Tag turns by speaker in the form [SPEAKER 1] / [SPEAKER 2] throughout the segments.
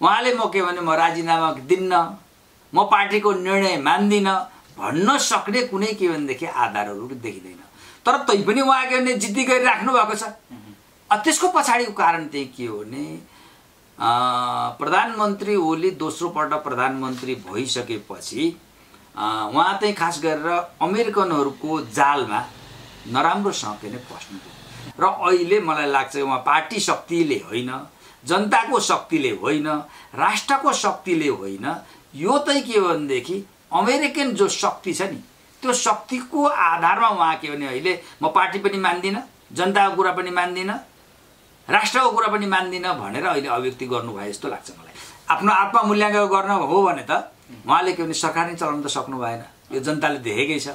[SPEAKER 1] उहाँले म के भने म राजीनामा दिन्न, म पार्टीको निर्णय मान्दिनँ भन्न सक्ने कुनै के भनेदेखि आधारहरू देखिँदैन। तर तैपनि उहाँ के भने जिद्दी गरिराख्नु भएको छ। त्यसको पछाडिको कारण चाहिँ के हो भने प्रधानमन्त्री ओली दोस्रो पल्ट प्रधानमन्त्री भइसकेपछि उहाँ चाहिँ खास गरेर अमेरिकनहरूको जालमा नराम्रोसँग के नै पस्नुभयो र अहिले मलाई लाग्छ उहाँ पार्टी शक्तिले होइन, जनताको शक्तिले होइन, राष्ट्रको शक्तिले होइन, यो चाहिँ के हो भनेदेखि अमेरिकन जो शक्ति छ नि त्यो शक्तिको आधारमा उहाँ के भने अहिले म पार्टी पनि मान्दिनँ, जनताको कुरा पनि मान्दिनँ, राष्ट्रको कुरा पनि मान्दिनँ भनेर अहिले अभिव्यक्ति गर्नुभयो जस्तो लाग्छ मलाई। आफ्नो आत्ममूल्याङ्कन गर्न हो भने त उहाँले के भने सरकार नै चलाउन त सक्नु भएन, यो जनताले देखेकै छ।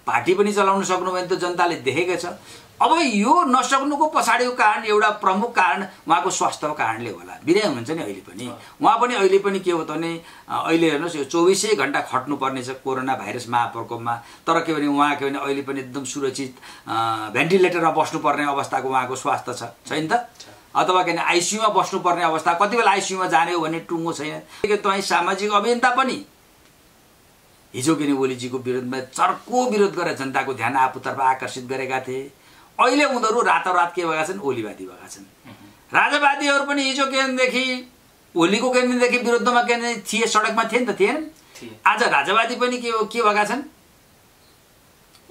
[SPEAKER 1] पार्टी पनि चलाउन सक्नु भएन त जनताले देखेकै छ। अब यो नसक्नुको पछाडिको कारण एउटा प्रमुख कारण उहाँको स्वास्थ्यको कारणले होला। बिरामी हुनुहुन्छ नि अहिले पनि, उहाँ पनि अहिले पनि के हो त भने अहिले हेर्नुहोस् यो 24 घण्टा खट्नुपर्ने छ कोरोना भाइरस महाप्रकोपमा। तर के भने उहाँ के भने अहिले पनि एकदम सुरक्षित भेन्टिलेटरमा बस्नुपर्ने अवस्थाको उहाँको स्वास्थ्य छ, छैन त? अथवा के भने आइसियुमा बस्नुपर्ने अवस्था, कति बेला आइसियुमा जाने हो भन्ने टुङ्गो छैन। तपाईँ सामाजिक अभियन्ता पनि हिजो के भने ओलीजीको विरोधमा चर्को विरोध गरेर जनताको ध्यान आफूतर्फ आकर्षित गरेका थिए। अहिले उनीहरू रातोरात के भएका छन्, ओलीवादी भएका छन्। राजावादीहरू पनि हिजो के भनेदेखि ओलीको के भनेदेखि विरुद्धमा के भने थिए, सडकमा थिए नि त, थिएन? आज राजावादी पनि के भएका छन्,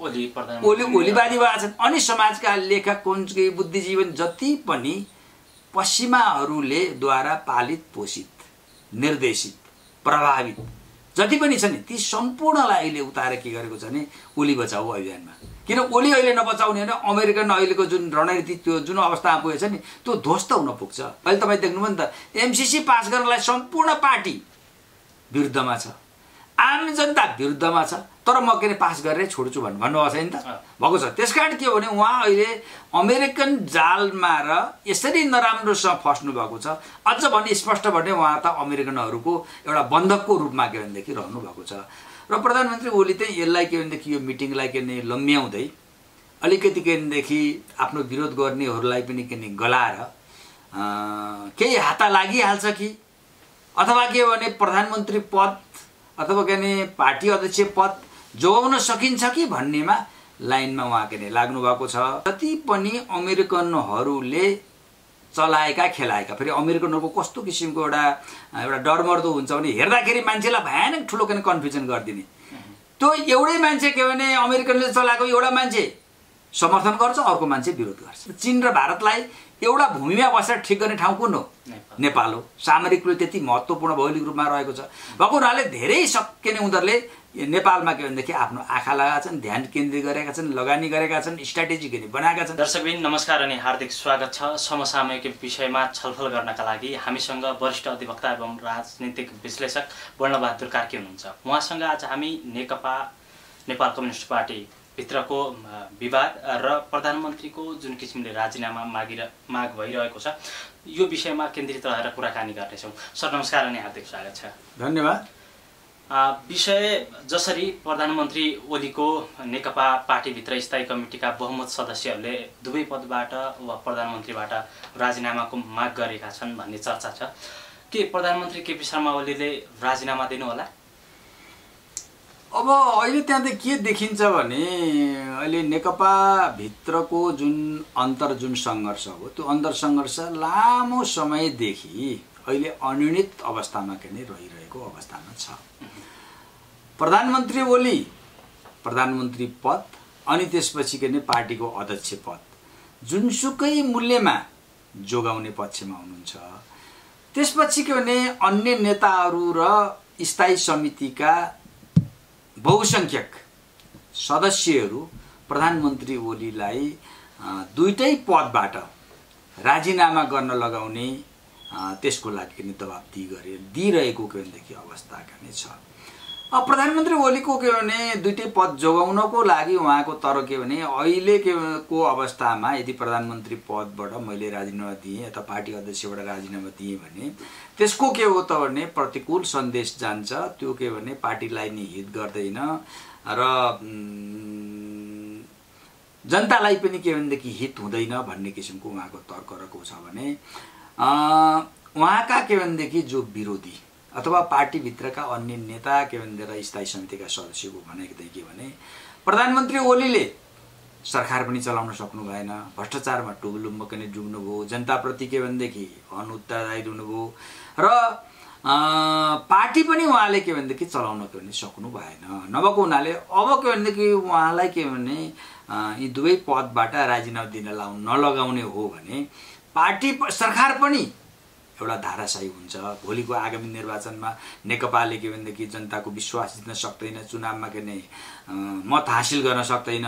[SPEAKER 1] ओलीवादी भएका छन्। अनि समाजका लेखक बुद्धिजीवन जति पनि पश्चिमाहरूले द्वारा पालित, पोषित, निर्देशित, प्रभावित जति पनि छ नि ती सम्पूर्णलाई अहिले उताएर के गरेको छ भने ओली बचाऊ अभियानमा। किन ओली अहिले नबचाउने भने अमेरिकन अहिलेको जुन रणनीति त्यो जुन अवस्थामा पुगेछ नि त्यो ध्वस्त हुन पुग्छ। अहिले तपाईँ देख्नुभयो नि त एमसीसी पास गर्नलाई सम्पूर्ण पार्टी विरुद्धमा छ, आम जनता विरुद्धमा छ, तर म के पास गरेर छोड्छु भन्नुभएको छ नि त, भएको छ। त्यसकारण के हो भने उहाँ अहिले अमेरिकन जालमा र यसरी नराम्रोसँग फस्नु भएको छ। अझ भने स्पष्ट भने उहाँ त अमेरिकनहरूको एउटा बन्धकको रूपमा के भनेदेखि रहनु भएको छ। र प्रधानमन्त्री ओली चाहिँ यसलाई के भनेदेखि यो मिटिङलाई के भने लम्ब्याउँदै अलिकति के भनेदेखि आफ्नो विरोध गर्नेहरूलाई पनि के गलाएर केही हात लागिहाल्छ कि अथवा के भने प्रधानमन्त्री पद अथवा के भने पार्टी अध्यक्ष पद जोगाउन सकिन्छ कि भन्नेमा लाइनमा उहाँ के लाग्नु भएको छ। जति पनि अमेरिकनहरूले चलाएका खेलाएका, फेरि अमेरिकनहरूको कस्तो किसिमको एउटा डरमर्दो हुन्छ भने हेर्दाखेरि मान्छेलाई भयानक ठुलो के कन्फ्युजन गरिदिने। त्यो एउटै मान्छे के भने अमेरिकनले चलाएको एउटा मान्छे समर्थन गर्छ, अर्को मान्छे विरोध गर्छ। चीन र भारतलाई एउटा भूमिमा बसेर ठिक गर्ने ठाउँ कुन हो? नेपाल हो। सामरिक रूपले त्यति महत्त्वपूर्ण भौगोलिक रूपमा रहेको छ। भएको हुनाले धेरै सक्ने उनीहरूले नेपालमा के भनेदेखि आफ्नो आँखा लगाएका छन्, ध्यान केन्द्रित गरेका छन्, लगानी गरेका छन्, स्ट्राटेजी के बनाएका छन्।
[SPEAKER 2] दर्शकबिन नमस्कार अनि हार्दिक स्वागत छ। समसामयिक विषयमा छलफल गर्नका लागि हामीसँग वरिष्ठ अधिवक्ता एवं राजनीतिक विश्लेषक वर्णबहादुर कार्की हुनुहुन्छ। उहाँसँग आज हामी नेकपा नेपाल कम्युनिस्ट पार्टी भित्रको विवाद र प्रधानमन्त्रीको जुन किसिमले राजीनामा माग भइरहेको छ यो विषयमा केन्द्रित रहेर कुराकानी गर्नेछौँ। सर नमस्कार अनि हार्दिक स्वागत छ।
[SPEAKER 1] धन्यवाद।
[SPEAKER 2] विषय जसरी प्रधानमन्त्री ओलीको नेकपा पार्टीभित्र स्थायी कमिटीका बहुमत सदस्यहरूले दुवै पदबाट वा प्रधानमन्त्रीबाट राजीनामाको माग गरेका छन् भन्ने चर्चा छ। के प्रधानमन्त्री केपी शर्मा ओलीले राजीनामा दिनु होला?
[SPEAKER 1] अब अहिले त्यहाँ के देखिन्छ भने अहिले नेकपा भित्रको जुन सङ्घर्ष हो त्यो सङ्घर्ष लामो समयदेखि अहिले अनिर्णित अवस्थामा के नै रहिरहेको अवस्थामा छ। प्रधानमन्त्री ओली प्रधानमन्त्री पद अनि त्यसपछि के नै पार्टीको अध्यक्ष पद जुनसुकै मूल्यमा जोगाउने पक्षमा हुनुहुन्छ। त्यसपछि के भने अन्य नेताहरू र स्थायी समितिका बहुसंख्यक सदस्यहरू प्रधानमन्त्री ओलीलाई दुईटै पदबाट राजीनामा गर्न लगाउने त्यसको लागि पनि दबाब दिइरहेको के भनेदेखि अवस्था के छ। अब प्रधानमन्त्री ओलीको के भने दुईटै पद जोगाउनको लागि उहाँको तर के भने अहिले को अवस्थामा यदि प्रधानमन्त्री पदबाट मैले राजीनामा दिएँ अथवा पार्टी अध्यक्षबाट राजीनामा दिएँ भने त्यसको के हो त भने प्रतिकूल सन्देश जान्छ। त्यो के भने पार्टीलाई नि हित गर्दैन र जनतालाई पनि के भनेदेखि हित हुँदैन भन्ने किसिमको उहाँको तर्क रहेको छ भने उहाँका के भनेदेखि जो विरोधी अथवा पार्टीभित्रका अन्य नेता के भनेर स्थायी समितिका सदस्यको भनेको चाहिँ के भने प्रधानमन्त्री ओलीले सरकार पनि चलाउन सक्नु भएन, भ्रष्टाचारमा टुबलुम्ब पनि डुब्नुभयो, जनताप्रति के भनेदेखि अनुत्तरदायी हुनुभयो र पार्टी पनि उहाँले के भनेदेखि चलाउन पनि सक्नु भएन। नभएको हुनाले अब के भनेदेखि उहाँलाई के भने यी दुवै पदबाट राजीनामा दिन नलगाउने हो भने पार्टी सरकार पनि एउटा धाराशाही हुन्छ। भोलिको आगामी निर्वाचनमा नेकपाले के भनेदेखि जनताको विश्वास जित्न सक्दैन, चुनावमा के भने मत हासिल गर्न सक्दैन।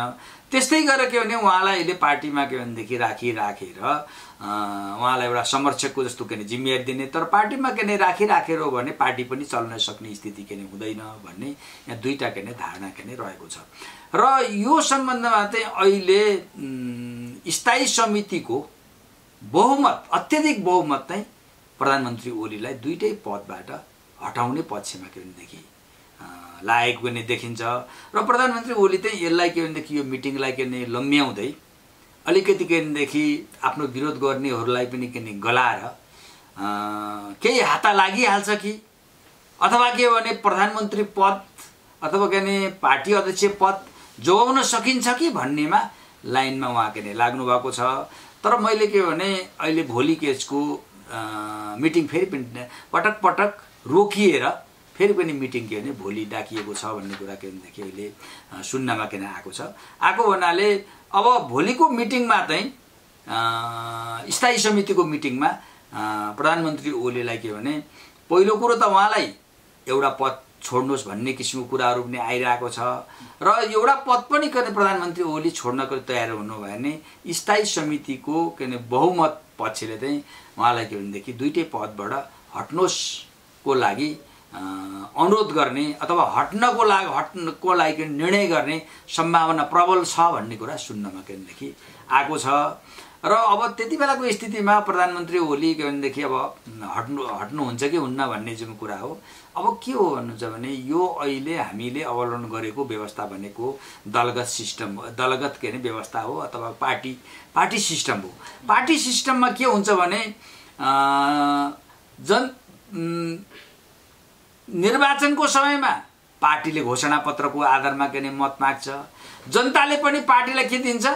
[SPEAKER 1] त्यस्तै गरेर के भने उहाँलाई अहिले पार्टीमा के भनेदेखि राखेर उहाँलाई एउटा समर्थकको जस्तो के जिम्मेवारी दिने, तर पार्टीमा के राखेर हो भने पार्टी पनि चल्न सक्ने स्थिति के हुँदैन भन्ने यहाँ दुईटा के धारणा के रहेको छ। र यो सम्बन्धमा चाहिँ अहिले स्थायी समितिको बहुमत, अत्यधिक बहुमत चाहिँ प्रधानमन्त्री ओलीलाई दुईटै पदबाट हटाउने पक्षमा के भनेदेखि लागेको पनि देखिन्छ। र प्रधानमन्त्री ओली चाहिँ यसलाई के भनेदेखि यो मिटिङलाई के भने लम्ब्याउँदै अलिकति के भनेदेखि आफ्नो विरोध गर्नेहरूलाई पनि के गलाएर केही हात लागिहाल्छ कि अथवा के भने प्रधानमन्त्री पद अथवा के भने पार्टी अध्यक्ष पद जोगाउन सकिन्छ कि भन्नेमा लाइनमा उहाँ के लाग्नु भएको छ। तर मैले के भने अहिले भोलि केसको मिटिङ फेरि पनि पटक पटक रोकिएर फेरि पनि मिटिङ के भने भोलि डाकिएको छ भन्ने कुरा के भनेदेखि अहिले सुन्नमा के आएको छ। आएको भन्नाले अब भोलिको मिटिङमा चाहिँ स्थायी समितिको मिटिङमा प्रधानमन्त्री ओलीलाई के भने पहिलो कुरो त उहाँलाई एउटा पद छोड्नुहोस् भन्ने किसिमको कुराहरू पनि आइरहेको छ र एउटा पद पनि के प्रधानमन्त्री ओली छोड्नको तयार हुनु भयो भने स्थायी समितिको के बहुमत पक्षले चाहिँ उहाँलाई के भनेदेखि दुईटै पदबाट हट्नुहोस्को लागि अनुरोध गर्ने अथवा हट्नको लागि निर्णय गर्ने सम्भावना प्रबल छ भन्ने कुरा सुन्नमा के भनेदेखि आएको छ। र अब त्यति बेलाको स्थितिमा प्रधानमन्त्री ओली के भनेदेखि अब हट्नुहुन्छ कि हुन्न भन्ने जुन कुरा हो, अब के हो भन्नुहुन्छ भने यो अहिले हामीले अवलम्बन गरेको व्यवस्था भनेको दलगत सिस्टम, दलगत के व्यवस्था हो अथवा पार्टी सिस्टम हो। पार्टी सिस्टममा के हुन्छ भने निर्वाचनको समयमा पार्टीले घोषणापत्रको आधारमा के मत माग्छ, जनताले पनि पार्टीलाई के दिन्छ,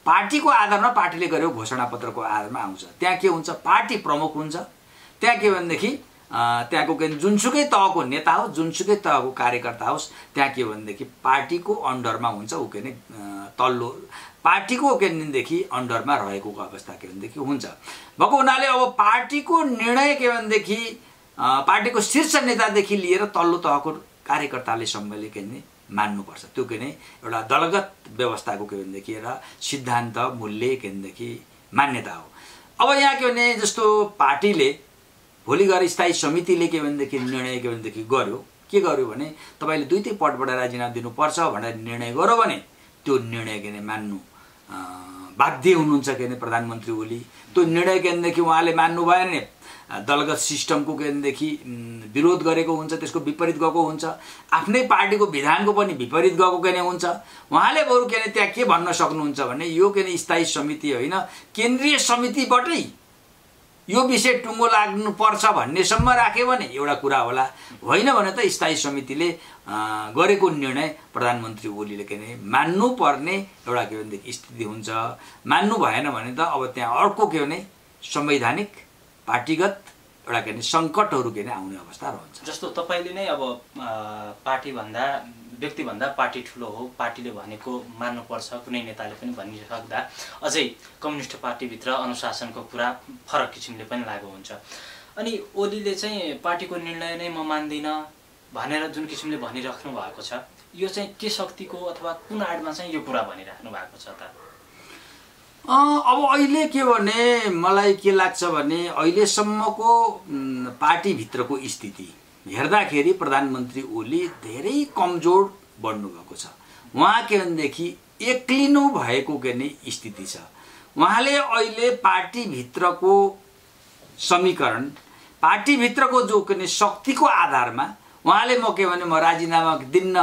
[SPEAKER 1] पार्टीको आधारमा पार्टीले गरेको घोषणापत्रको आधारमा आउँछ। त्यहाँ के हुन्छ, पार्टी प्रमुख हुन्छ, त्यहाँ के भनेदेखि त्यहाँको के जुनसुकै तहको नेता हो, जुनसुकै तहको कार्यकर्ता होस्, त्यहाँ के भनेदेखि पार्टीको अन्डरमा हुन्छ, ऊ के तल्लो पार्टीको के भनेदेखि अन्डरमा रहेको अवस्था के भनेदेखि हुन्छ। भएको हुनाले अब पार्टीको निर्णय के भनेदेखि पार्टीको शीर्ष नेतादेखि लिएर तल्लो तहको कार्यकर्ताले सम्मले के भने मान्नुपर्छ। त्यो के एउटा दलगत व्यवस्थाको के भनेदेखि एउटा सिद्धान्त, मूल्य के भनेदेखि मान्यता हो। अब यहाँ के भने जस्तो पार्टीले भोलि गएर स्थायी समितिले के भनेदेखि निर्णय के भनेदेखि गर्यो, के गर्यो भने तपाईले दुईटै पदबाट राजीनामा दिनुपर्छ भनेर निर्णय गर्यो भने त्यो निर्णय के मान्नु बाध्य हुनुहुन्छ के प्रधानमन्त्री ओली। त्यो निर्णय के भनेदेखि उहाँले मान्नु भएन भने दलगत सिस्टमको के भनेदेखि विरोध गरेको हुन्छ, त्यसको विपरीत गएको हुन्छ, आफ्नै पार्टीको विधानको पनि विपरीत गएको के हुन्छ। उहाँले बरु के त्यहाँ के भन्न सक्नुहुन्छ भने यो के स्थायी समिति होइन, केन्द्रीय समितिबाटै यो विषय टुङ्गो लाग्नुपर्छ भन्नेसम्म राख्यो भने एउटा कुरा होला, होइन भने त स्थायी समितिले गरेको निर्णय प्रधानमन्त्री ओलीले के मान्नुपर्ने एउटा के भनेदेखि स्थिति हुन्छ। मान्नु भएन भने त अब त्यहाँ अर्को के भने संवैधानिक पार्टीगत एउटा के सङ्कटहरू के आउने अवस्था रहन्छ।
[SPEAKER 2] जस्तो तपाईँले नै अब पार्टीभन्दा व्यक्तिभन्दा पार्टी ठुलो हो, पार्टीले भनेको मान्नुपर्छ, कुनै नेताले पनि भनिसक्दा अझै कम्युनिस्ट पार्टीभित्र अनुशासनको कुरा फरक किसिमले पनि लागु हुन्छ। अनि ओलीले चाहिँ पार्टीको निर्णय नै म मान्दिनँ भनेर जुन किसिमले भनिराख्नु भएको छ, यो चाहिँ के शक्तिको अथवा कुन आडमा चाहिँ यो कुरा भनिराख्नु भएको छ त?
[SPEAKER 1] अब अहिले के भने मलाई के लाग्छ भने अहिलेसम्मको पार्टीभित्रको स्थिति हेर्दाखेरि प्रधानमन्त्री ओली धेरै कमजोर बन्नु भएको छ। उहाँ के भनेदेखि एक्लिनु भएको के स्थिति छ। उहाँले अहिले पार्टीभित्रको समीकरण, पार्टीभित्रको जो के शक्तिको आधारमा उहाँले म के भने म राजीनामा दिन्न,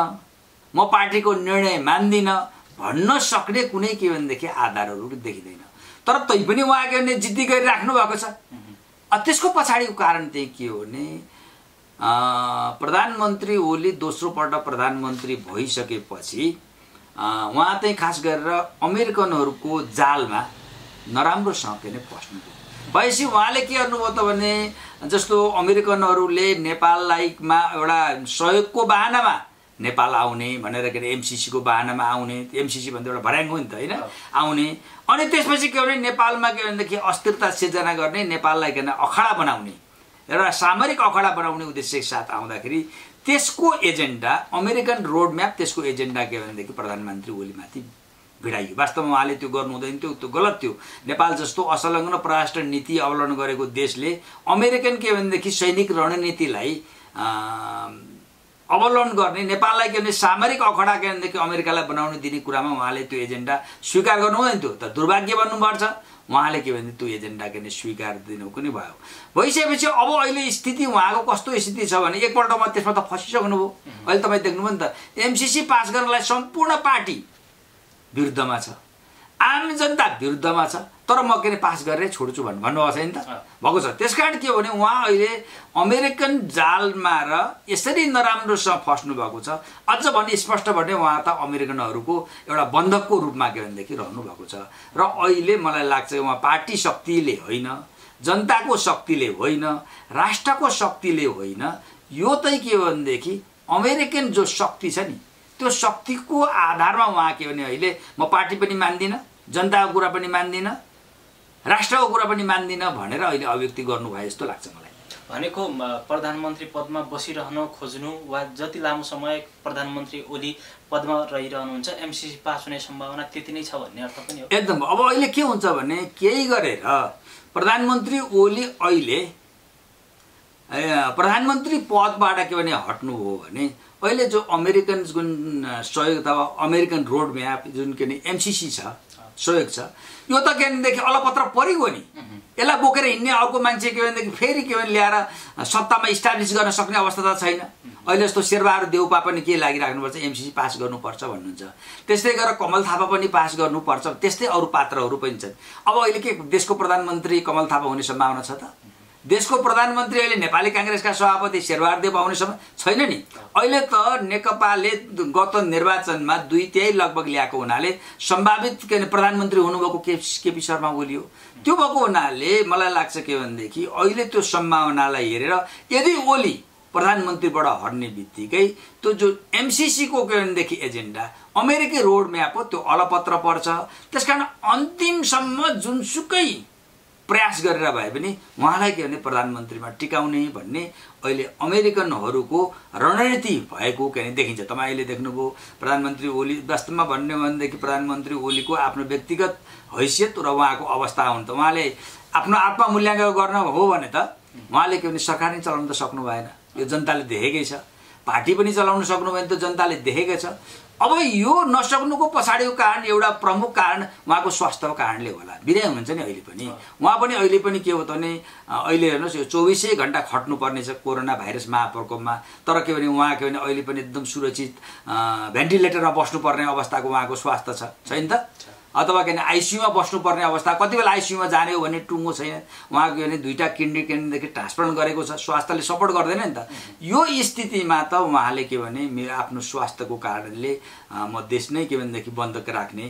[SPEAKER 1] म पार्टीको निर्णय मान्दिनँ भन्न सक्ने कुनै के भनेदेखि आधारहरू देखिँदैन। तर तैपनि उहाँ के भने जिद्दी गरिराख्नु भएको छ। त्यसको पछाडिको कारण चाहिँ के हो भने प्रधानमन्त्री ओली दोस्रो पल्ट प्रधानमन्त्री भइसकेपछि उहाँ चाहिँ खास गरेर अमेरिकनहरूको जालमा नराम्रोसँग के नै फस्नुभयो। भएपछि उहाँले के गर्नुभयो त भने जस्तो अमेरिकनहरूले नेपाललाईमा एउटा सहयोगको बहानामा नेपाल आउने भनेर के अरे एमसिसीको बहानामा आउने, एमसिसी भन्दा एउटा भर्याङ हो नि त होइन, आउने। अनि त्यसपछि के भने नेपालमा के भनेदेखि अस्थिरता सिर्जना गर्ने, नेपाललाई के भने अखडा बनाउने, एउटा सामरिक अखडा बनाउने उद्देश्यका साथ आउँदाखेरि त्यसको एजेन्डा अमेरिकन रोड म्याप, त्यसको एजेन्डा के भनेदेखि प्रधानमन्त्री ओलीमाथि भिडाइयो। वास्तवमा उहाँले त्यो गर्नु हुँदैन थियो, त्यो गलत थियो। नेपाल जस्तो असंलग्न परराष्ट्र नीति अवलम्बन गरेको देशले अमेरिकन के भनेदेखि सैनिक रणनीतिलाई अवलम्बन गर्ने, नेपाललाई के भने सामरिक अखडा के भनेदेखि अमेरिकालाई बनाउन दिने कुरामा उहाँले त्यो एजेन्डा स्वीकार गर्नु हुँदैन थियो। त दुर्भाग्य भन्नुपर्छ, उहाँले के भने त्यो एजेन्डा के स्वीकार दिनु पनि भयो। भइसकेपछि अब अहिले स्थिति उहाँको कस्तो स्थिति छ भने एकपल्टमा त्यसमा त फसिसक्नुभयो। अहिले तपाईँ देख्नुभयो नि त, एमसिसी पास गर्नलाई सम्पूर्ण पार्टी विरुद्धमा छ, आम जनता विरुद्धमा छ, तर म के पास गरेर छोड्छु भन्नुभएको छैन त, भएको छ। त्यसकारण के हो भने उहाँ अहिले अमेरिकन जालमा र यसरी नराम्रोसँग फस्नु भएको छ। अझ भने स्पष्ट भने उहाँ त अमेरिकनहरूको एउटा बन्धकको रूपमा के भनेदेखि रहनु भएको छ। र अहिले मलाई लाग्छ उहाँ पार्टी शक्तिले होइन, जनताको शक्तिले होइन, राष्ट्रको शक्तिले होइन, यो चाहिँ के हो भनेदेखि अमेरिकन जो शक्ति छ नि, त्यो शक्तिको आधारमा उहाँ के भने अहिले म पार्टी पनि मान्दिनँ, जनताको कुरा पनि मान्दिनँ, राष्ट्रको कुरा पनि मान्दिनँ भनेर अहिले अभिव्यक्ति गर्नुभयो जस्तो लाग्छ मलाई।
[SPEAKER 2] भनेको प्रधानमन्त्री पदमा बसिरहन खोज्नु वा जति लामो समय प्रधानमन्त्री ओली पदमा रहिरहनुहुन्छ एमसिसी पास हुने सम्भावना त्यति नै छ भन्ने अर्थ पनि हो।
[SPEAKER 1] एकदम। अब अहिले के हुन्छ भने केही गरेर प्रधानमन्त्री ओली अहिले प्रधानमन्त्री पदबाट के भने हट्नु हो भने अहिले जो अमेरिकन जुन सहयोग अथवा अमेरिकन रोड म्याप जुन के एमसिसी छ, सहयोग छ, यो त के भनेदेखि अलपत्र परिगयो नि। यसलाई बोकेर हिँड्ने अर्को मान्छे के भनेदेखि फेरि के भने ल्याएर सत्तामा इस्टाब्लिस गर्न सक्ने अवस्था त छैन। अहिले जस्तो शेरबहादुर देउपा पनि के लागिराख्नुपर्छ, एमसिसी पास गर्नुपर्छ भन्नुहुन्छ। त्यस्तै गरेर कमल थापा पनि पास गर्नुपर्छ, त्यस्तै अरू पात्रहरू पनि छन्। अब अहिले के देशको प्रधानमन्त्री कमल थापा हुने सम्भावना छ त? देशको प्रधानमन्त्री अहिले नेपाली कांग्रेसका सभापति शेरबहादुर देउपा आउने छैन नि। अहिले त नेकपाले गत निर्वाचनमा 2/3 लगभग ल्याएको हुनाले सम्भावित के प्रधानमन्त्री हुनुभएको केपी शर्मा ओली हो। त्यो भएको हुनाले मलाई लाग्छ के भनेदेखि अहिले त्यो सम्भावनालाई हेरेर यदि ओली प्रधानमन्त्रीबाट हट्ने बित्तिकै त्यो जो एमसिसी को के भनेदेखि एजेन्डा अमेरिकी रोड म्याप हो त्यो अलपत्र पर्छ। त्यसकारण अन्तिमसम्म जुनसुकै प्रयास गरेर भए पनि उहाँलाई के भने प्रधानमन्त्रीमा टिकाउने भन्ने अहिले अमेरिकनहरूको रणनीति भएको के देखिन्छ। तपाईले देख्नुभयो प्रधानमन्त्री ओली वास्तवमा भन्ने हो भनेदेखि प्रधानमन्त्री ओलीको आफ्नो व्यक्तिगत हैसियत र उहाँको अवस्था हुन् त उहाँले आफ्नो आत्ममूल्याङ्कन गर्न हो भने त उहाँले के भने सरकार नै चलाउन त सक्नु भएन। यो जनताले देखेकै छ। पार्टी पनि चलाउन सक्नु भएन त जनताले देखेकै छ। अब यो नसक्नुको पछाडिको कारण एउटा प्रमुख कारण उहाँको स्वास्थ्यको कारणले होला। बिरामी हुनुहुन्छ नि अहिले पनि उहाँ पनि अहिले पनि के हो त भने अहिले हेर्नुहोस् यो 24 घण्टा खट्नुपर्ने छ कोरोना भाइरस महाप्रकोपमा। तर के भने उहाँ के भने अहिले पनि एकदम सुरक्षित भेन्टिलेटरमा बस्नुपर्ने अवस्थाको उहाँको स्वास्थ्य छैन त? अथवा के आइसियुमा बस्नुपर्ने अवस्था, कति बेला आइसियुमा जाने हो भने टुङ्गो छैन। उहाँको के भने 2टा किडनीदेखि ट्रान्सप्लान्ट गरेको छ, स्वास्थ्यले सपोर्ट गर्दैन नि त। यो स्थितिमा त उहाँले के भने मेरो आफ्नो स्वास्थ्यको कारणले म देश नै के भनेदेखि बन्द राख्ने,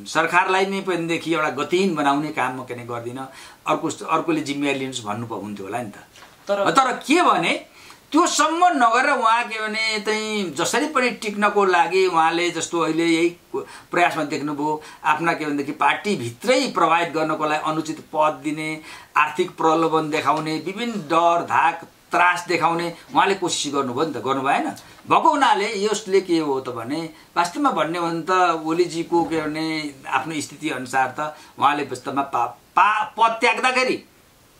[SPEAKER 1] सरकारलाई नै भनेदेखि एउटा गतिहीन बनाउने काम म के गर्दिनँ, अर्कोले जिम्मेवारी लिनुहोस् भन्नु हुन्थ्यो होला नि त। तर के भने त्योसम्म नगरेर उहाँ के भने चाहिँ जसरी पनि टिक्नको लागि उहाँले जस्तो अहिले यही प्रयासमा देख्नुभयो आफ्ना के भनेदेखि पार्टीभित्रै प्रभावित गर्नको लागि अनुचित पद दिने, आर्थिक प्रलोभन देखाउने, विभिन्न डर धाक त्रास देखाउने उहाँले कोसिस गर्नुभयो नि त, गर्नु भएन। भएको हुनाले यसले के हो त भने वास्तवमा भन्ने हो भने त ओलीजीको के भने आफ्नो स्थिति अनुसार त उहाँले वास्तवमा पद त्याग्दाखेरि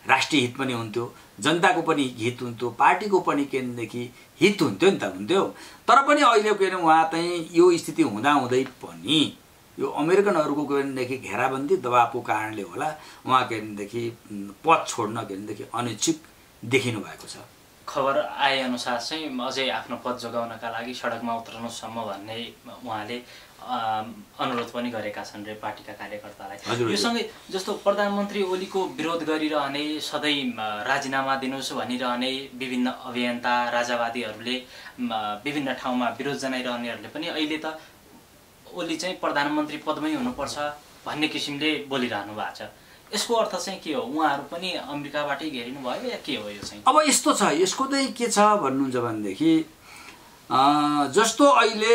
[SPEAKER 1] राष्ट्रिय हित पनि हुन्थ्यो, जनताको पनि हित हुन्थ्यो, पार्टीको पनि केन्द्रदेखि हित हुन्थ्यो नि त, हुन्थ्यो। तर पनि अहिले के भने उहाँ चाहिँ यो स्थिति हुँदाहुँदै पनि यो अमेरिकनहरूको के भनेदेखि घेराबन्दी दबावको कारणले होला उहाँ के भनेदेखि पद छोड्न के भनेदेखि अनिच्छुक देखिनु भएको छ।
[SPEAKER 2] खबर आए अनुसार चाहिँ अझै आफ्नो पद जोगाउनका लागि सडकमा उत्रनुसम्म भन्ने उहाँले अनुरोध पनि गरेका छन् रे पार्टीका कार्यकर्तालाई।
[SPEAKER 1] हजुर,
[SPEAKER 2] यो सँगै जस्तो प्रधानमन्त्री ओलीको विरोध गरिरहने, सधैँ राजीनामा दिनुहोस् भनिरहने विभिन्न अभियन्ता राजावादीहरूले विभिन्न ठाउँमा विरोध जनाइरहनेहरूले पनि अहिले त ओली चाहिँ प्रधानमन्त्री पदमै हुनुपर्छ भन्ने किसिमले बोलिरहनु भएको छ। यसको अर्थ चाहिँ के हो? उहाँहरू पनि अमेरिकाबाटै घेरिनु भयो या के हो यो चाहिँ?
[SPEAKER 1] अब यस्तो छ, यसको चाहिँ के छ भन्नुहुन्छ भनेदेखि जस्तो अहिले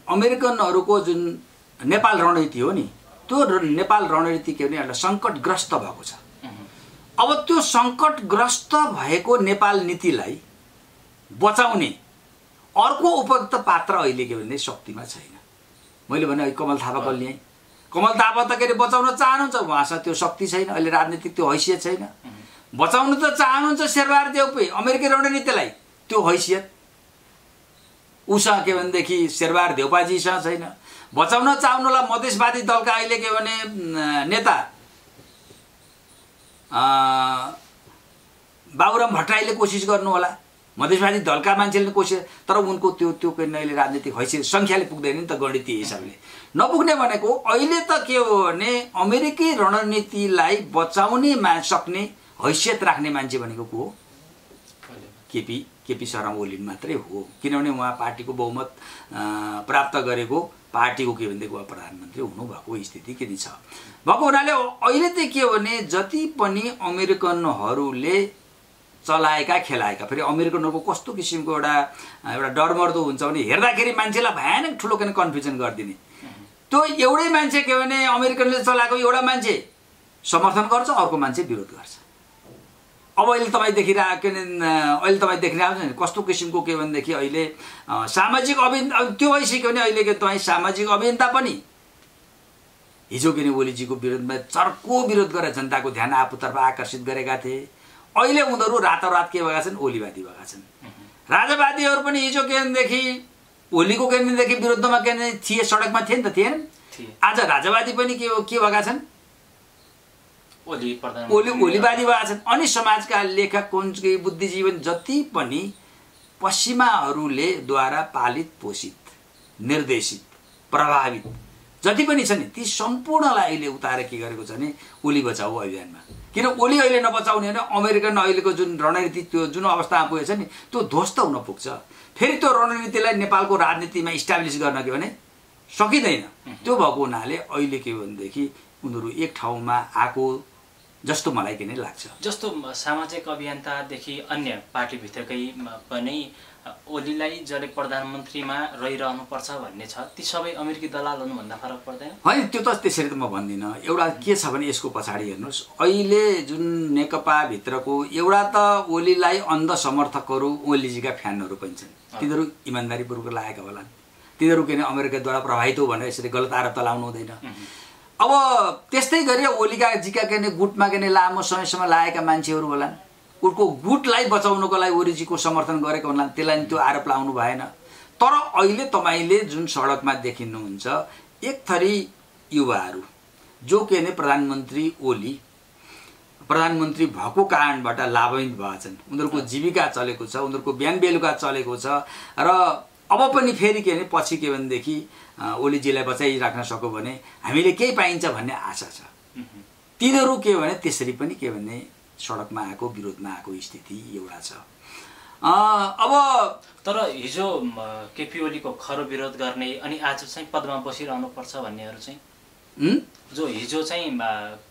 [SPEAKER 1] अमेरिकनहरूको जुन नेपाल रणनीति हो नि, त्यो नेपाल रणनीति के भने एउटा सङ्कटग्रस्त भएको छ। अब त्यो सङ्कटग्रस्त भएको नेपाल नीतिलाई बचाउने अर्को उपयुक्त पात्र अहिले के भने शक्तिमा छैन। मैले भने कमल थापाको ल्याएँ, कमल थापा त के अरे बचाउन चाहनुहुन्छ, उहाँसँग त्यो शक्ति छैन, अहिले राजनीतिक त्यो हैसियत छैन। बचाउन त चाहनुहुन्छ शेरबहादुर देउपे अमेरिकी रणनीतिलाई, त्यो हैसियत उसँग के भनेदेखि शेरबहादुर देउपाजीसँग छैन। बचाउन चाहनुलाई मधेसवादी दलका अहिले के भने नेता बाबुराम भट्टराईले कोसिस गर्नु होला, मधेसवादी दलका मान्छेले कोसिस, तर उनको त्यो अहिले राजनीतिक हैसियत सङ्ख्याले पुग्दैन नि त गणितीय हिसाबले। नपुग्ने भनेको अहिले त के हो भने अमेरिकी रणनीतिलाई बचाउने सक्ने हैसियत राख्ने मान्छे भनेको को हो? केपी शर्मा ओली मात्रै हो। किनभने उहाँ पार्टीको बहुमत प्राप्त गरेको पार्टीको के भनेदेखि उहाँ प्रधानमन्त्री हुनुभएको स्थिति के छ भएको हुनाले अहिले चाहिँ के हो भने जति पनि अमेरिकनहरूले चलाएका खेलाएका, फेरि अमेरिकनहरूको कस्तो किसिमको एउटा डरमर्दो हुन्छ भने हेर्दाखेरि मान्छेलाई भयानक ठुलो किन कन्फ्युजन गरिदिने। त्यो एउटै मान्छे के भने अमेरिकनले चलाएको एउटा मान्छे समर्थन गर्छ, अर्को मान्छे विरोध गर्छ। अब अहिले तपाईँ देखिरहेको छ कस्तो किसिमको के भनेदेखि अहिले सामाजिक अभियन्ता त्यो भइसक्यो भने अहिले के तपाईँ सामाजिक अभियन्ता पनि हिजो किन ओलीजीको विरोधमा चर्को विरोध गरेर जनताको ध्यान आफूतर्फ आकर्षित गरेका थिए। अहिले उनीहरू रातोरात के भएका छन्? ओलीवादी भएका छन्। राजावादीहरू पनि हिजो के भनेदेखि ओलीको के भनेदेखि विरुद्धमा के थिए, सडकमा थिए नि त, थिएन? आज राजावादी पनि के भएका छन्? ओलीवादी भएका छन्। अनि समाजका लेखक बुद्धिजीवन जति पनि पश्चिमाहरूले द्वारा पालित पोषित निर्देशित प्रभावित जति पनि छन् ती सम्पूर्णलाई अहिले उतारेर के गरेको छ भने ओली बचाऊ अभियानमा। किन ओली अहिले नबचाउने भने अमेरिकन अहिलेको जुन रणनीति त्यो जुन अवस्थामा पुगेछ नि त्यो ध्वस्त हुन पुग्छ। फेरि त्यो रणनीतिलाई नेपालको राजनीतिमा इस्टाब्लिस गर्न के भने सकिँदैन। त्यो भएको हुनाले अहिले के भनेदेखि उनीहरू एक ठाउँमा आएको जस्तो मलाई किन लाग्छ।
[SPEAKER 2] जस्तो सामाजिक अभियन्तादेखि अन्य पार्टीभित्रकै पनि ओलीलाई जसले प्रधानमन्त्रीमा रहिरहनुपर्छ भन्ने छ, ती सबै अमेरिकी दलाल हुनु भन्दा फरक पर्दैन?
[SPEAKER 1] होइन, त्यो त त्यसरी त म भन्दिनँ। एउटा के छ भने यसको पछाडि हेर्नुहोस्, अहिले जुन नेकपा भित्रको एउटा त ओलीलाई अन्ध समर्थकहरू ओलीजीका फ्यानहरू पनि छन्, तिनीहरू इमान्दारीपूर्वक लागेका होला। तिनीहरू किन अमेरिकाद्वारा प्रभावित हो भनेर यसरी गलत आरोप त लाउनु हुँदैन। अब त्यस्तै गरी ओलीका जीका के गुटमा के लामो समयसम्म लागेका मान्छेहरू होलान्, उसको गुटलाई बचाउनको लागि ओलीजीको समर्थन गरेको होला, त्यसलाई त्यो आरोप लाउनु भएन। तर अहिले तपाईँले जुन सडकमा देखिनुहुन्छ एक थरी युवाहरू जो के भने प्रधानमन्त्री ओली प्रधानमन्त्री भएको कारणबाट लाभान्वित भएका छन्, उनीहरूको जीविका चलेको छ, उनीहरूको बिहान बेलुका चलेको छ। र अब पनि फेरि के भने पछि के भनेदेखि ओलीजीलाई बचाइराख्न सक्यो भने हामीले केही पाइन्छ भन्ने आशा छ। तिनीहरू के भने त्यसरी पनि के भने सडकमा आएको विरोधमा आएको स्थिति एउटा छ। अब
[SPEAKER 2] तर हिजो केपी ओलीको खरो विरोध गर्ने अनि आज चाहिँ पदमा बसिरहनु पर्छ भन्नेहरू चाहिँ जो हिजो चाहिँ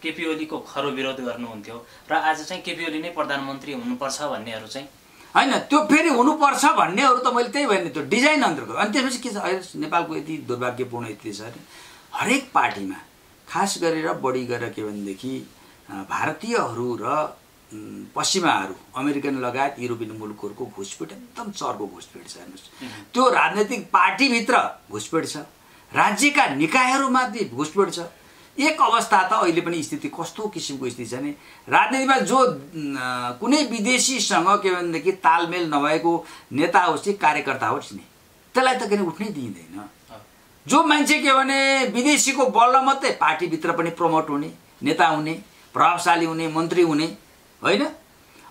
[SPEAKER 2] केपी ओलीको खरो विरोध गर्नुहुन्थ्यो र आज चाहिँ केपी ओली नै प्रधानमन्त्री हुनुपर्छ भन्नेहरू चाहिँ
[SPEAKER 1] होइन, त्यो फेरि हुनुपर्छ भन्नेहरू त मैले त्यही भने त्यो डिजाइन अन्तर्गत। अनि त्यसपछि के छ, नेपालको यति दुर्भाग्यपूर्ण स्थिति छ भने हरेक पार्टीमा खास गरेर बढी गरेर के भनेदेखि भारतीयहरू र पश्चिमाहरू अमेरिकन लगायत युरोपियन मुलुकहरूको घुसपेट एकदम चर्को घुसपेट छ। हेर्नुहोस्, त्यो राजनैतिक पार्टीभित्र घुसपेट छ, राज्यका निकायहरूमा घुसपेट छ। एक अवस्था त अहिले पनि स्थिति कस्तो किसिमको स्थिति छ भने राजनीतिमा जो कुनै विदेशीसँग के भनेदेखि तालमेल नभएको नेता होस् कि कार्यकर्ता होस् नि त्यसलाई त किन उठ्नै दिइँदैन। जो मान्छे के भने विदेशीको बलमा मात्रै पार्टीभित्र पनि प्रमोट हुने, नेता हुने, प्रभावशाली हुने, मन्त्री हुने होइन,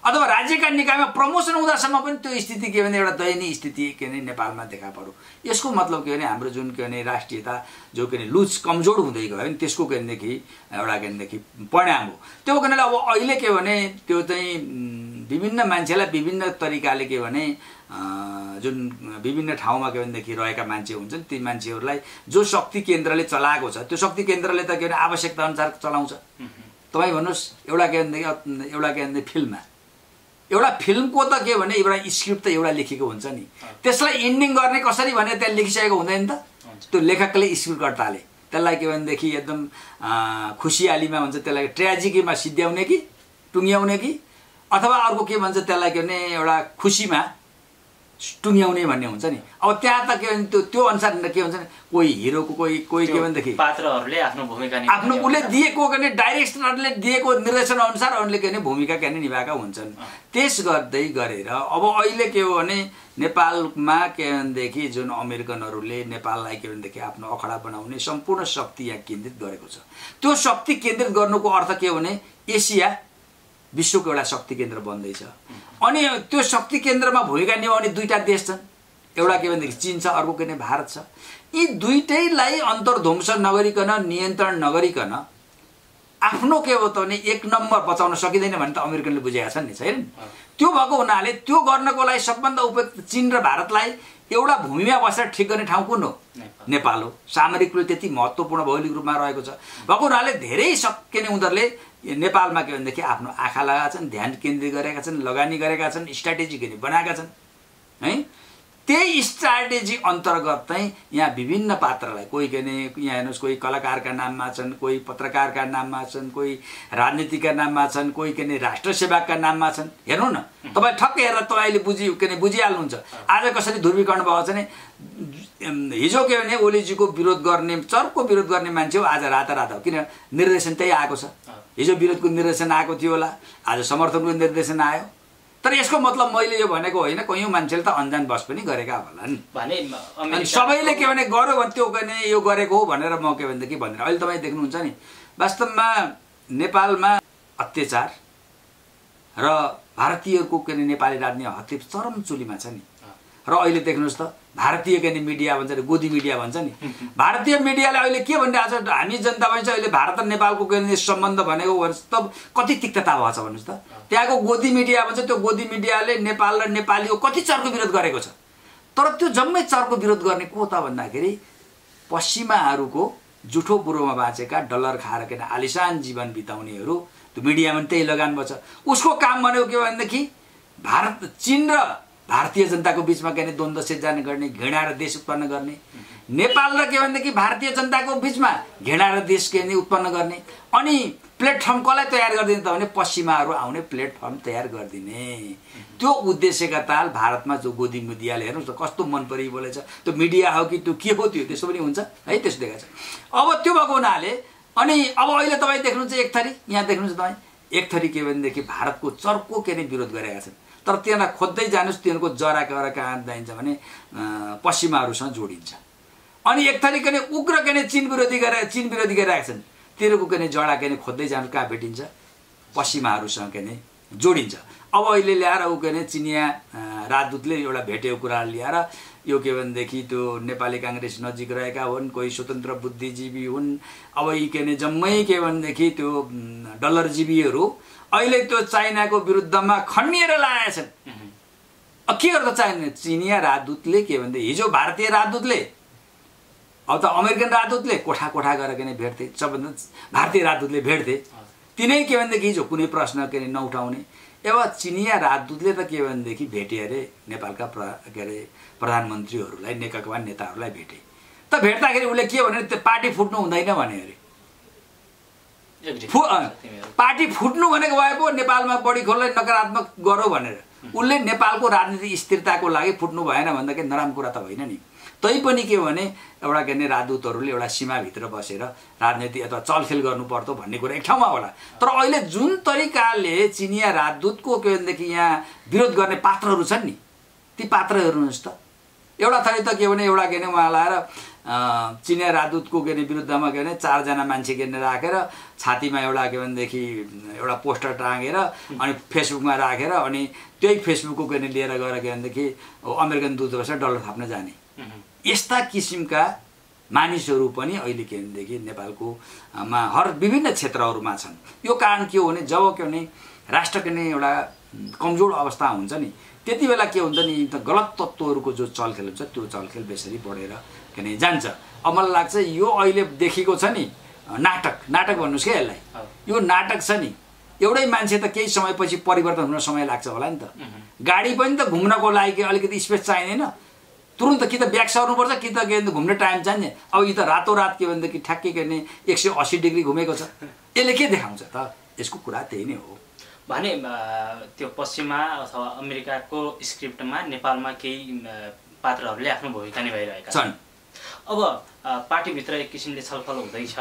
[SPEAKER 1] अथवा राज्यका निकायमा प्रमोसन हुँदासम्म पनि त्यो स्थिति के भने एउटा दयनीय स्थिति के भने नेपालमा देखा पर्यो। यसको मतलब के भने हाम्रो जुन के भने राष्ट्रियता जो के भने लुज कमजोर हुँदै गयो भने त्यसको के भनेदेखि एउटा के भनेदेखि परिणाम हो। त्यो कारणले अब अहिले के भने त्यो चाहिँ विभिन्न मान्छेलाई विभिन्न तरिकाले के भने जुन विभिन्न ठाउँमा के भनेदेखि रहेका मान्छे हुन्छन् ती मान्छेहरूलाई जो शक्ति केन्द्रले चलाएको छ त्यो शक्ति केन्द्रले त के भने आवश्यकता अनुसार चलाउँछ। तपाईँ भन्नुहोस् एउटा के भनेदेखि फिल्ममा एउटा फिल्मको त के भने एउटा स्क्रिप्ट त एउटा लेखेको हुन्छ नि, त्यसलाई इन्डिङ गर्ने कसरी भनेर त्यहाँ लेखिसकेको हुँदैन त। त्यो लेखकले स्क्रिप्टकर्ताले त्यसलाई के भनेदेखि एकदम खुसियालीमा हुन्छ त्यसलाई ट्रेजेडीमा सिद्ध्याउने कि टुङ्ग्याउने कि अथवा अर्को के भन्छ त्यसलाई के भने एउटा खुसीमा टुङ्ग्याउने भन्ने हुन्छ नि। अब त्यहाँ त के भने त्यो अनुसार के हुन्छ नि, कोही हिरोको कोही के भनेदेखि
[SPEAKER 2] पात्रहरूले आफ्नो भूमिका
[SPEAKER 1] आफ्नो उसले दिएको के भने डाइरेक्टरले दिएको निर्देशन अनुसार उनले के भने भूमिका के भने निभाएका हुन्छन्। त्यस गर्दै गरेर अब अहिले के हो भने नेपालमा के भनेदेखि जुन अमेरिकनहरूले नेपाललाई के भनेदेखि आफ्नो अखडा बनाउने सम्पूर्ण शक्ति यहाँ केन्द्रित गरेको छ। त्यो शक्ति केन्द्रित गर्नुको अर्थ के हो भने एसिया विश्वको एउटा शक्ति केन्द्र बन्दैछ। अनि त्यो शक्ति केन्द्रमा भूमिका निभाउने दुईटा देश छन्, एउटा के भनेदेखि चीन छ, अर्को के भने भारत छ। यी दुईटैलाई अन्तर्ध्वंस नगरिकन नियन्त्रण नगरिकन आफ्नो के हो त भने एक नम्बर बचाउन सकिँदैन भने त अमेरिकनले बुझेका छन् नि, छैन? त्यो भएको हुनाले त्यो गर्नको लागि सबभन्दा उपयुक्त चीन र भारतलाई एउटा भूमिमा बसेर ठिक गर्ने ठाउँ कुन हो? नेपाल हो। सामरिक रूपले त्यति महत्त्वपूर्ण भौगोलिक रूपमा रहेको छ भएको हुनाले धेरै के भने उनीहरूले नेपालमा के भनेदेखि आफ्नो आँखा लगाएका छन्, ध्यान केन्द्रित गरेका छन्, लगानी गरेका छन्, स्ट्राटेजी के बनाएका छन् है। त्यही स्ट्राटेजी अन्तर्गत चाहिँ यहाँ विभिन्न पात्रलाई कोही के भने यहाँ हेर्नुहोस् कोही कलाकारका नाममा छन्, कोही पत्रकारका नाममा छन्, कोही राजनीतिका नाममा छन्, कोही के भने राष्ट्र सेवाका नाममा छन्। हेर्नु न तपाईँ ठक्कै हेरेर तपाईँले बुझिहाल्नुहुन्छ आज कसरी ध्रुवीकरण भएको छ भने हिजो के भने ओलीजीको विरोध गर्ने चर्को विरोध गर्ने मान्छे हो, आज रातारात हो। किन निर्देशन त्यही आएको छ। हिजो विरोधको निर्देशन आएको थियो होला, आज समर्थनको निर्देशन आयो। तर यसको मतलब मैले यो भनेको होइन, कयौँ मान्छेले त अन्जान बस पनि गरेका होलान् भने सबैले के भने गर्यो भने त्यो गर्ने यो गरेको हो भनेर म के भनेदेखि भनेर अहिले तपाईँ देख्नुहुन्छ नि वास्तवमा नेपालमा अत्याचार र भारतीयको के भने नेपाली राजनीति हत्या चरम चुलीमा छ नि। र अहिले देख्नुहोस् त भारतीय के भने मिडिया भन्छ नि, गोदी मिडिया भन्छ नि, भारतीय मिडियाले अहिले के भनिरहेको छ हामी जनता भन्छ अहिले भारत र नेपालको के भने सम्बन्ध भनेको तब कति तिक्तता भएको छ भन्नुहोस् त। त्यहाँको गोदी मिडिया भन्छ त्यो गोदी मिडियाले नेपाल र नेपालीको कति चर्को विरोध गरेको छ। तर त्यो जम्मै चर्को विरोध गर्ने को त भन्दाखेरि पश्चिमाहरूको जुठो पूर्वमा बाँचेका डलर खाएर के आलिसान जीवन बिताउनेहरू त्यो मिडियामा त्यही लगान बन्छ। उसको काम भनेको के भनेदेखि भारत चीन र भारतीय जनताको बीचमा के भने द्वन्द्व सिर्जना गर्ने, घृणा र देश उत्पन्न गर्ने, नेपाल र के भनेदेखि भारतीय जनताको बीचमा घृणा र देश के भने उत्पन्न गर्ने। अनि प्लेटफर्म कसलाई तयार गरिदिने त भने पश्चिमाहरू आउने प्लेटफर्म तयार गरिदिने। त्यो उद्देश्यका ताल भारतमा जो गोदी मिडियाले हेर्नुहोस् त कस्तो मन परि बोलेछ। त्यो मिडिया हो कि त्यो के हो त्यो त्यसो पनि हुन्छ है, त्यस्तो देखाएको छ। अब त्यो भएको हुनाले अनि अब अहिले तपाईँ देख्नुहुन्छ एक थरी यहाँ देख्नुहुन्छ तपाईँ एक थरी के भनेदेखि भारतको चर्को के भने विरोध गरेका छन्। तर त्यहाँ खोज्दै जानुहोस् तिनीहरूको जरा कहाँ जाइन्छ भने पश्चिमाहरूसँग जोडिन्छ। अनि एक थरी के उग्र के चीन विरोधी गरिरहेका छन्, तिनीहरूको के जडा के खोज्दै जानुहोस् कहाँ भेटिन्छ पश्चिमाहरूसँग के जोडिन्छ। अब अहिले ल्याएर ऊ के चिनिया राजदूतले एउटा भेटेको कुरा ल्याएर यो के भनेदेखि त्यो नेपाली काङ्ग्रेस नजिक रहेका हुन्, कोही स्वतन्त्र बुद्धिजीवी हुन्, अब यी के जम्मै के भनेदेखि त्यो डलरजीवीहरू अहिले त्यो चाइनाको विरुद्धमा खन्निएर लगाएका छन्। के गर्दा चिनिया राजदूतले के भन्दै हिजो भारतीय राजदूतले अब त अमेरिकन राजदूतले कोठा गएर के भेट्थे, सबभन्दा भारतीय राजदूतले भेट्थे, तिनै के भनेदेखि हिजो कुनै प्रश्न के नउठाउने। अब चिनिया राजदूतले त के भनेदेखि भेटे अरे नेपालका के अरे प्रधानमन्त्रीहरूलाई नेकपा नेताहरूलाई भेटे। त भेट्दाखेरि उसले के भने पार्टी फुट्नु हुँदैन भने अरे पार्टी फुट्नु भनेको भए पो नेपालमा बढी खोललाई नकारात्मक गरौँ भनेर उसले नेपालको राजनीतिक स्थिरताको लागि फुट्नु भएन भन्दाखेरि नराम्रो कुरा त होइन नि। तैपनि के भने एउटा के भने राजदूतहरूले एउटा सीमाभित्र बसेर राजनीति अथवा चलखेल गर्नु पर्छ भन्ने कुरा एक ठाउँमा होला। तर अहिले जुन तरिकाले चिनिया राजदूतको के भनेदेखि यहाँ विरोध गर्ने पात्रहरू छन् नि ती पात्रहरू हेर्नुहोस् त एउटा थरी त के भने एउटा के भने उहाँलाई आएर चिनिया राजदूतको के भने विरुद्धमा के भने 4 जना मान्छे के भने राखेर छातीमा एउटा के भनेदेखि एउटा पोस्टर टाँगेर अनि फेसबुकमा राखेर अनि त्यही फेसबुकको के भने लिएर गएर के भनेदेखि अमेरिकन दूतावासमा डलर थाप्न जाने यस्ता किसिमका मानिसहरू पनि अहिले के भनेदेखि नेपालको हर विभिन्न क्षेत्रहरूमा छन्। यो कारण के हो भने जब के भने राष्ट्रको नै एउटा कमजोर अवस्था हुन्छ नि त्यति बेला के हुन्छ नि त गलत तत्त्वहरूको जो चलखेल हुन्छ त्यो चलखेल बेसरी बढेर के भने जान्छ। अब मलाई लाग्छ यो अहिले देखेको छ नि नाटक भन्नुहोस् क्या यसलाई, यो नाटक छ नि एउटै मान्छे त केही समयपछि परिवर्तन हुन समय लाग्छ होला नि त। गाडी पनि त घुम्नको लागि अलिकति स्पेस चाहिँदैन, तुरुन्त कि त ब्याक सर्नुपर्छ कि त के घुम्ने टाइम चाहिन्छ। अब यो त रातोरात के भनेदेखि ठ्याक्कै के भने 180 डिग्री घुमेको छ, यसले के देखाउँछ त? यसको कुरा त्यही नै हो
[SPEAKER 2] भने त्यो पश्चिमा अथवा अमेरिकाको स्क्रिप्टमा नेपालमा केही पात्रहरूले आफ्नो भूमिका निभाइरहेका छन्। अब पार्टीभित्र एक किसिमले छलफल हुँदैछ,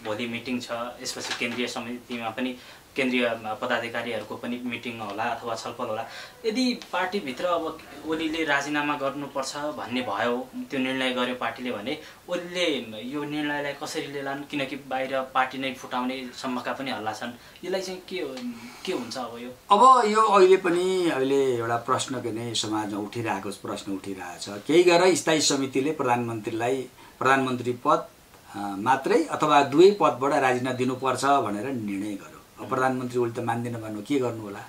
[SPEAKER 2] भोलि मिटिङ छ, यसपछि केन्द्रीय समितिमा पनि केन्द्रीय पदाधिकारीहरूको पनि मिटिङ होला अथवा छलफल होला। यदि पार्टीभित्र अब ओलीले राजीनामा गर्नुपर्छ भन्ने भयो, त्यो निर्णय गर्यो पार्टीले भने ओलीले यो निर्णयलाई कसरी लिलान्? किनकि बाहिर पार्टी नै फुटाउने सम्भावना पनि हल्ला छन्। यसलाई चाहिँ के हुन्छ अब यो?
[SPEAKER 1] अब यो अहिले पनि अहिले एउटा प्रश्न के नै समाजमा उठिरहेको प्रश्न उठिरहेछ। केही गरेर स्थायी समितिले प्रधानमन्त्रीलाई प्रधानमन्त्री पद मात्रै अथवा दुवै पदबाट राजीनामा दिनुपर्छ भनेर निर्णय गर्यो। प्रधानमन्त्री ओली त मान्दैन भन्नु के गर्नु होला?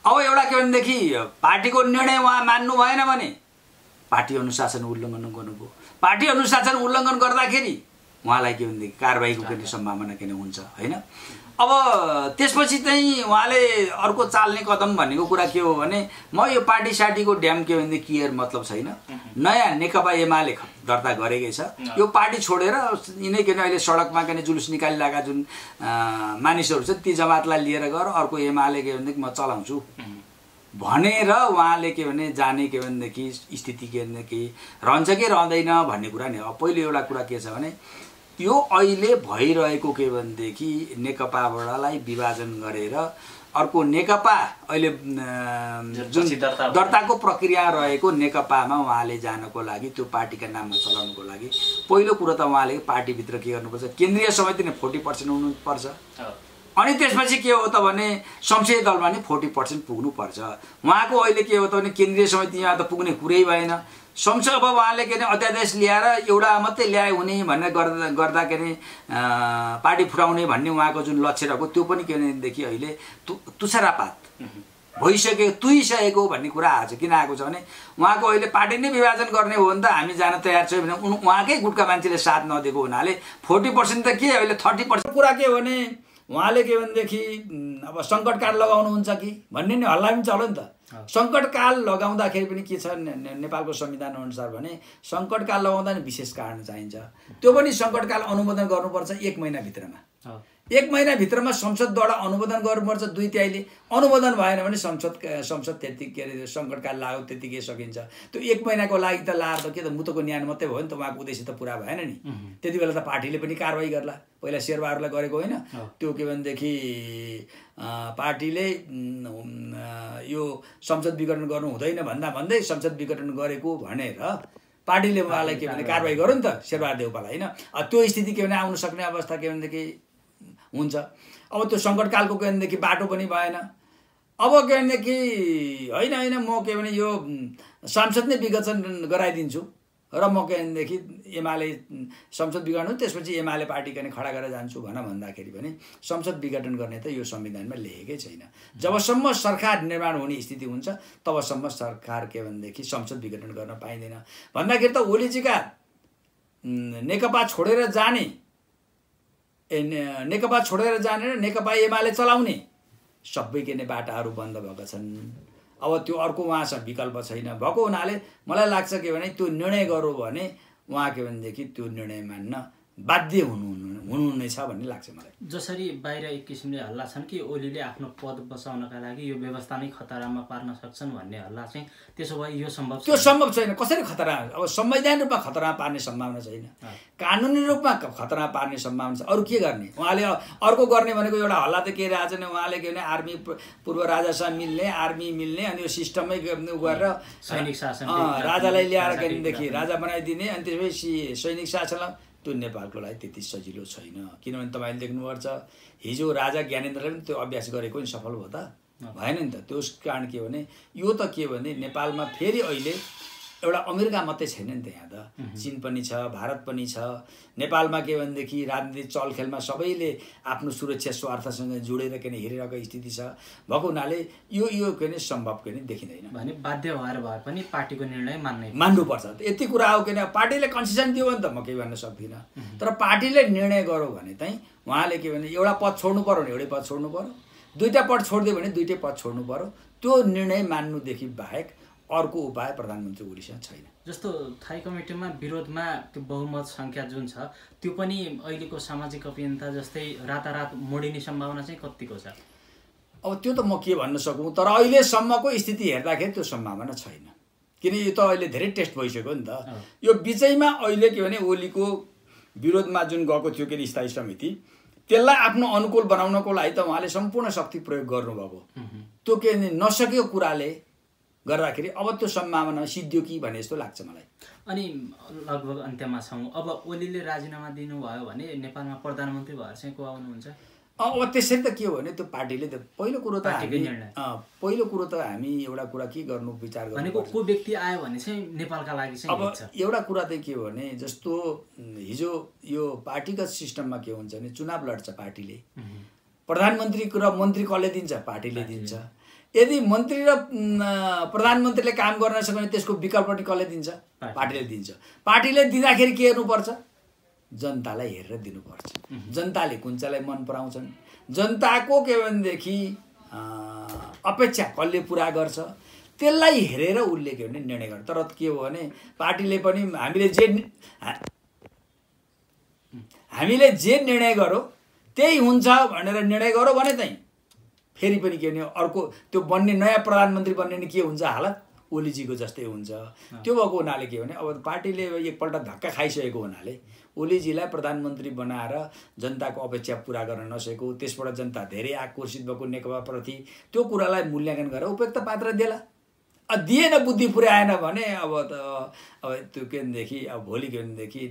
[SPEAKER 1] अब एउटा के भनेदेखि पार्टीको निर्णय उहाँ मान्नु भएन भने पार्टी अनुशासन उल्लङ्घन गर्नुभयो। पार्टी अनुशासन उल्लङ्घन गर्दाखेरि उहाँलाई के भनेदेखि कारबाहीको के सम्भावना के हुन्छ हैन। अब त्यसपछि चाहिँ उहाँले अर्को चाल्ने कदम भनेको कुरा के हो भने म यो पार्टी सार्टीको ड्याम के भनेदेखि क्लियर मतलब छैन, नयाँ नेकपा एमाले दर्ता गरेकै छ। यो पार्टी छोडेर यिनै के अहिले सडकमा के जुलुस निकालिरहेका जुन मानिसहरू छ ती जमातलाई लिएर गएर अर्को एमाले के भनेदेखि म चलाउँछु भनेर उहाँले के भने जाने के भनेदेखि स्थिति के भनेदेखि रहन्छ कि रहँदैन भन्ने कुरा नि। अब पहिलो एउटा कुरा के छ भने यो अहिले भइरहेको के भनेदेखि नेकपाबाटलाई विभाजन गरेर अर्को नेकपा अहिले जुन दर्ताको प्रक्रिया रहेको नेकपामा उहाँले जानको लागि त्यो पार्टीका नाममा चलाउनको लागि पहिलो कुरो त उहाँले पार्टीभित्र के गर्नुपर्छ, केन्द्रीय समिति नै 40% हुनुपर्छ। अनि त्यसपछि के हो त भने संसदीय दलमा नि 40% पुग्नुपर्छ। उहाँको अहिले के हो त भने केन्द्रीय समिति यहाँ त पुग्ने कुरै भएन। संसद अब उहाँले के अरे अध्यादेश ल्याएर एउटा मात्रै ल्याए हुने भनेर गर्दा के अरे पार्टी फुटाउने भन्ने उहाँको जुन लक्ष्य रहेको त्यो पनि के भनेदेखि अहिले तुछरापात तुइसकेको भन्ने कुरा आएको छ। किन आएको छ भने उहाँको अहिले पार्टी नै विभाजन गर्ने हो भने त हामी जान तयार छौँ भने उहाँकै गुटका मान्छेले साथ नदिएको हुनाले 40% त के अहिले 30% कुरा के हो भने उहाँले के भनेदेखि अब सङ्कटकाल लगाउनुहुन्छ कि भन्ने नि हल्ला पनि चल्यो नि त। सङ्कटकाल लगाउँदाखेरि पनि के छ नेपालको संविधान अनुसार भने सङ्कटकाल लगाउँदा नि विशेष कारण चाहिन्छ। त्यो पनि सङ्कटकाल अनुमोदन गर्नुपर्छ 1 महिनाभित्रमा। 1 महिनाभित्रमा संसदद्वारा अनुमोदन गर्नुपर्छ। 2/3ले अनुमोदन भएन भने संसद त्यति के अरे सङ्कटकाल लाग्यो त्यतिकै सकिन्छ। त्यो 1 महिनाको लागि त लाएर त के त मुतको न्यान मात्रै भयो नि त, उहाँको उद्देश्य त पुरा भएन नि। त्यति बेला त पार्टीले पनि कारवाही गर्ला। पहिला शेरबहादुरलाई गरेको होइन त्यो के भनेदेखि पार्टीले यो संसद विघटन गर्नु हुँदैन भन्दै संसद विघटन गरेको भनेर पार्टीले उहाँलाई के भने कारवाही गर्यो नि त शेरबहादुर देउपालाई होइन। त्यो स्थिति के भने आउन सक्ने अवस्था के भनेदेखि हुन्छ। अब त्यो सङ्कटकालको के भनेदेखि बाटो पनि भएन। अब के भनेदेखि होइन म के भने यो सांसद नै विघटन गराइदिन्छु र म के भनेदेखि एमाले संसद विघटन त्यसपछि एमाले पार्टी के खडा गरेर जान्छु भन्दाखेरि पनि संसद विघटन गर्ने त यो संविधानमा लेखेकै छैन। जबसम्म सरकार निर्माण हुने स्थिति हुन्छ तबसम्म सरकार के भनेदेखि संसद विघटन गर्न पाइँदैन भन्दाखेरि त ओलीजीका नेकपा छोडेर जाने र नेकपा एमाले चलाउने सबै के नै बाटाहरू बन्द भएका छन्। अब त्यो अर्को उहाँसँग विकल्प छैन भएको हुनाले मलाई लाग्छ के भने त्यो निर्णय गर्यो भने उहाँ के भनेदेखि त्यो निर्णय मान्न बाध्य हुनुहुनेछ भन्ने लाग्छ मलाई।
[SPEAKER 2] जसरी बाहिर एक किसिमले हल्ला छन् कि ओलीले आफ्नो पद बचाउनका लागि यो व्यवस्था नै खतरामा पार्न सक्छन् भन्ने हल्ला चाहिँ, त्यसो भए यो सम्भव
[SPEAKER 1] त्यो सम्भव छैन। कसरी खतरा? अब संवैधानिक रूपमा खतरा पार्ने सम्भावना छैन, कानुनी रूपमा खतरा पार्ने सम्भावना छ। अरू के गर्ने? उहाँले अर्को गर्ने भनेको एउटा हल्ला त के रहेछ भने उहाँले के भने आर्मी पूर्व राजासँग मिल्ने, आर्मी मिल्ने, अनि यो सिस्टमै गरेर
[SPEAKER 2] सैनिक शासन
[SPEAKER 1] राजालाई ल्याएर केदेखि राजा बनाइदिने, अनि त्यसपछि सैनिक शासनलाई। त्यो नेपालको लागि त्यति सजिलो छैन। किनभने तपाईँले देख्नुपर्छ, हिजो राजा ज्ञानेन्द्रले पनि त्यो अभ्यास गरेको नि सफल भयो त? भएन नि त। त्यस कारण के भने यो त के भने नेपालमा फेरि अहिले एउटा अमेरिका मात्रै छैन नि त, यहाँ त चीन पनि छ, भारत पनि छ। नेपालमा के भनेदेखि राजनीतिक चलखेलमा सबैले आफ्नो सुरक्षा स्वार्थसँग जोडेर के हेरिरहेको स्थिति छ भएको हुनाले यो के सम्भव के देखिँदैन।
[SPEAKER 2] भने बाध्य भएर भए पनि पार्टीको निर्णय
[SPEAKER 1] मान्नुपर्छ। यति कुरा हो। किन पार्टीले कन्सेसन दियो भने त म केही भन्न सक्दिनँ, तर पार्टीले निर्णय गर्यो भने चाहिँ उहाँले के भने एउटा पद छोड्नु पर्यो भने एउटै पद छोड्नु पर्यो, दुईटा पद छोडिदियो भने दुईटै पद छोड्नु पर्यो। त्यो निर्णय मान्नुदेखि बाहेक अर्को उपाय प्रधानमन्त्री ओलीसँग छैन।
[SPEAKER 2] जस्तो थाई कमिटीमा विरोधमा त्यो बहुमत सङ्ख्या जुन छ त्यो पनि अहिलेको सामाजिक अभियन्ता जस्तै रातारात मोडिने सम्भावना चाहिँ कतिको छ?
[SPEAKER 1] अब त्यो त म के भन्न सकौँ, तर अहिलेसम्मको स्थिति हेर्दाखेरि त्यो सम्भावना छैन। किन यो त अहिले धेरै टेस्ट भइसक्यो नि त। यो बिचैमा अहिले के भने ओलीको विरोधमा जुन गएको थियो के स्थायी समिति, त्यसलाई आफ्नो अनुकूल बनाउनको लागि त उहाँले सम्पूर्ण शक्ति प्रयोग गर्नुभएको। त्यो के नसकेको कुराले गर्दाखेरि अब त्यो सम्भावना सिद्धियो कि भने जस्तो लाग्छ मलाई।
[SPEAKER 2] अनि लगभग अन्त्यमा छौँ। अब ओलीले राजीनामा दिनुभयो भने नेपालमा प्रधानमन्त्री भएर चाहिँ को आउनुहुन्छ?
[SPEAKER 1] अब त्यसरी त के हो भने त्यो पार्टीले त पहिलो कुरो त हामी एउटा कुरा के गर्नु विचार गर्नु
[SPEAKER 2] भनेको को व्यक्ति आयो भने चाहिँ नेपालका लागि चाहिँ
[SPEAKER 1] अब एउटा कुरा चाहिँ के हो भने जस्तो हिजो यो पार्टीगत सिस्टममा के हुन्छ भने चुनाव लड्छ पार्टीले, प्रधानमन्त्री र मन्त्री कसले दिन्छ? पार्टीले दिन्छ। यदि मन्त्री र प्रधानमन्त्रीले काम गर्न सक्यो भने त्यसको विकल्प पनि कसले दिन्छ? पार्टीले दिन्छ। पार्टीले दिँदाखेरि के हेर्नुपर्छ? जनतालाई हेरेर दिनुपर्छ। जनताले कुन चाहिँलाई मन पराउँछन्, जनताको के भनेदेखि अपेक्षा कसले पुरा गर्छ, त्यसलाई हेरेर उसले के भने निर्णय गर्छ। तर के हो भने पार्टीले पनि हामीले जे निर्णय गरौँ त्यही हुन्छ भनेर निर्णय गरौँ भने चाहिँ फेरि पनि के भने अर्को त्यो बन्ने नयाँ प्रधानमन्त्री बन्ने नि के हुन्छ हालत? ओलीजीको जस्तै हुन्छ। त्यो भएको हुनाले के भने अब पार्टीले एकपल्ट धक्का खाइसकेको हुनाले ओलीजीलाई प्रधानमन्त्री बनाएर जनताको अपेक्षा पुरा गर्न नसकेको, त्यसबाट जनता धेरै आक्रोशित भएको नेकपाप्रति, त्यो कुरालाई मूल्याङ्कन गरेर उपयुक्त पात्र देला। दिएन, बुद्धि पुर्याएन भने अब त्यो के भनेदेखि अब भोलि के भनेदेखि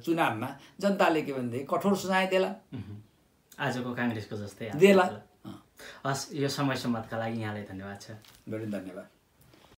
[SPEAKER 1] चुनावमा जनताले के भनेदेखि कठोर सुझाव देला,
[SPEAKER 2] आजको काङ्ग्रेसको जस्तै
[SPEAKER 1] देला।
[SPEAKER 2] हस्, यो समय सम्वादका लागि यहाँलाई धन्यवाद छ।
[SPEAKER 1] बढी धन्यवाद।